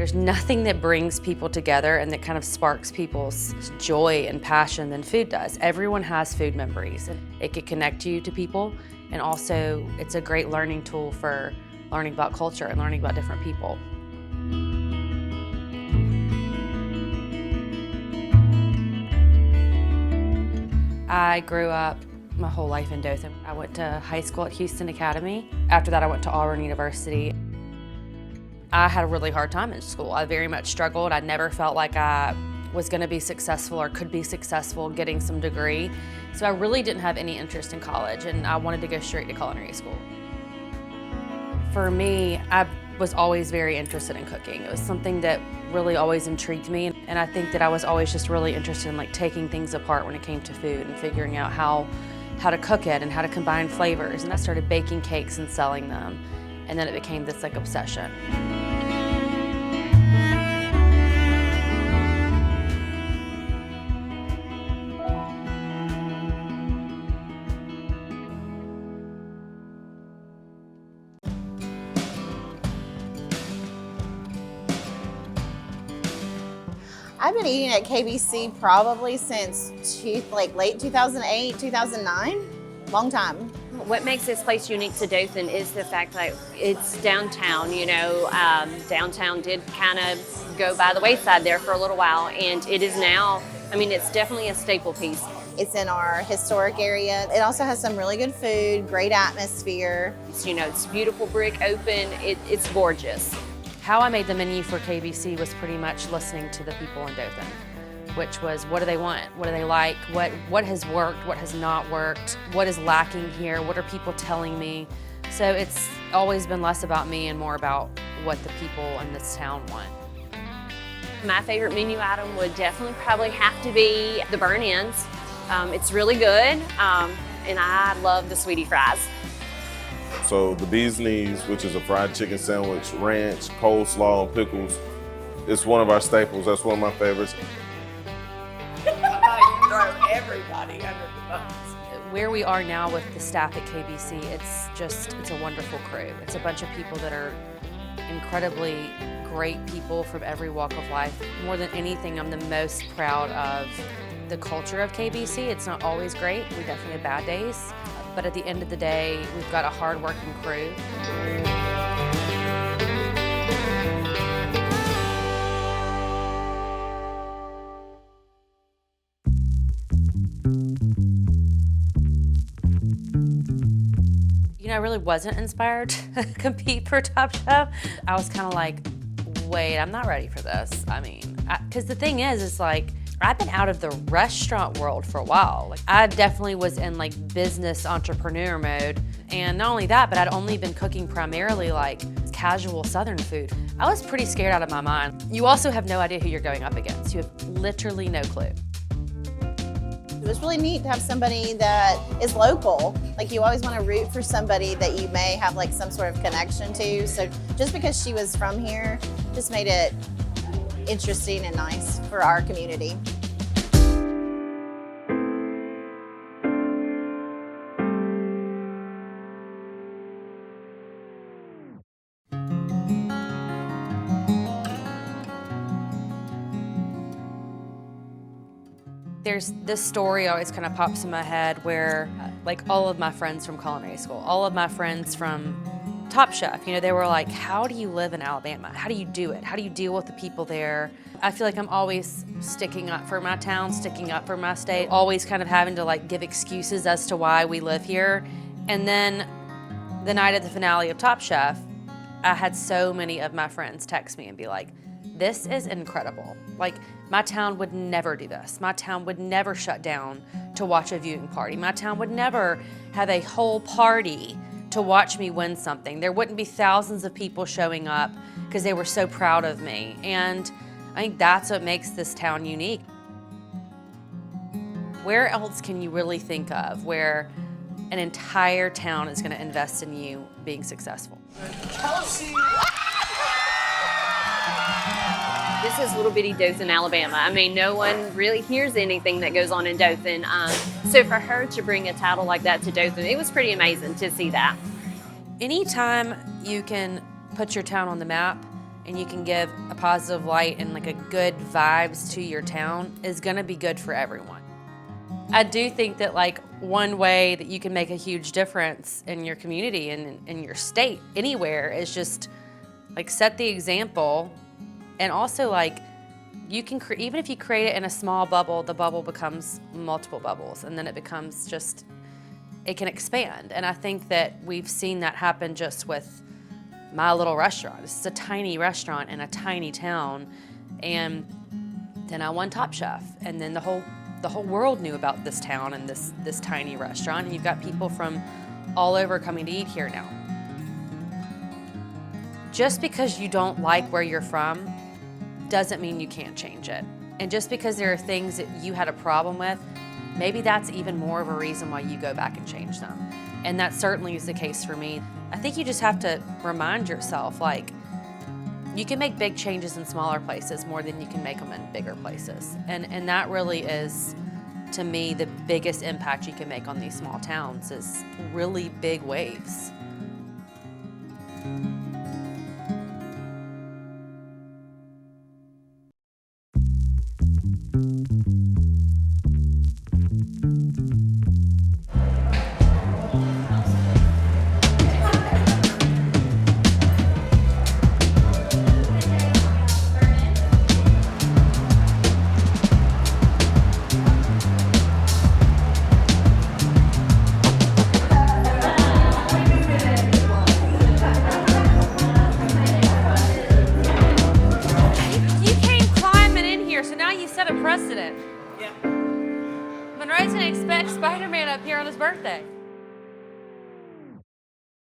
There's nothing that brings people together and that kind of sparks people's joy and passion than food does. Everyone has food memories, and it can connect you to people, and also it's a great learning tool for learning about culture and learning about different people. I grew up my whole life in Dothan. I went to high school at Houston Academy. After that, I went to Auburn University. I had a really hard time in school. I very much struggled. I never felt like I was going to be successful or could be successful getting some degree. So I really didn't have any interest in college, and I wanted to go straight to culinary school. For me, I was always very interested in cooking. It was something that really always intrigued me, and I think that I was always just really interested in taking things apart when it came to food and figuring out how to cook it and how to combine flavors. And I started baking cakes and selling them, and then it became this obsession. I've been eating at KBC probably since late 2008, 2009, long time. What makes this place unique to Dothan is the fact that it's downtown. Downtown did kind of go by the wayside there for a little while, and it is now, it's definitely a staple piece. It's in our historic area. It also has some really good food, great atmosphere. It's beautiful brick open, it's gorgeous. How I made the menu for KBC was pretty much listening to the people in Dothan, which was, what do they want? What do they like? What has worked? What has not worked? What is lacking here? What are people telling me? So it's always been less about me and more about what the people in this town want. My favorite menu item would definitely probably have to be the burn ends. It's really good, and I love the sweetie fries. So the bee's knees, which is a fried chicken sandwich, ranch, coleslaw, and pickles, it's one of our staples. That's one of my favorites. You throw everybody under the bus. Where we are now with the staff at KBC, it's a wonderful crew. It's a bunch of people that are incredibly great people from every walk of life. More than anything, I'm the most proud of the culture of KBC. It's not always great. We definitely have bad days. But at the end of the day, we've got a hard-working crew. I really wasn't inspired to compete for Top Chef. I was kind of like, wait, I'm not ready for this. Because the thing is I've been out of the restaurant world for a while. I definitely was in business entrepreneur mode. And not only that, but I'd only been cooking primarily casual Southern food. I was pretty scared out of my mind. You also have no idea who you're going up against. You have literally no clue. It was really neat to have somebody that is local. You always want to root for somebody that you may have some sort of connection to. So just because she was from here just made it interesting and nice for our community. There's this story always kind of pops in my head where all of my friends from culinary school, all of my friends from Top Chef, they were like, how do you live in Alabama? How do you do it? How do you deal with the people there? I feel like I'm always sticking up for my town, sticking up for my state, always kind of having to give excuses as to why we live here. And then the night of the finale of Top Chef, I had so many of my friends text me and be like, this is incredible. My town would never do this. My town would never shut down to watch a viewing party. My town would never have a whole party to watch me win something. There wouldn't be thousands of people showing up because they were so proud of me. And I think that's what makes this town unique. Where else can you really think of where an entire town is going to invest in you being successful? This is little bitty Dothan, Alabama. No one really hears anything that goes on in Dothan. So for her to bring a title like that to Dothan, it was pretty amazing to see that. Anytime you can put your town on the map and you can give a positive light and like a good vibes to your town is gonna be good for everyone. I do think that like one way that you can make a huge difference in your community and in your state, anywhere, is just like set the example. And also like you can, even if you create it in a small bubble, the bubble becomes multiple bubbles, and then it becomes just, it can expand. And I think that we've seen that happen just with my little restaurant. This is a tiny restaurant in a tiny town, and then I won Top Chef, and then the whole world knew about this town and this tiny restaurant, and you've got people from all over coming to eat here now. Just because you don't like where you're from doesn't mean you can't change it. And just because there are things that you had a problem with, maybe that's even more of a reason why you go back and change them. And that certainly is the case for me. I think you just have to remind yourself, like, you can make big changes in smaller places more than you can make them in bigger places. And that really is, to me, the biggest impact you can make on these small towns is really big waves. Set a precedent. Yeah. Monroe's gonna expect Spider-Man up here on his birthday.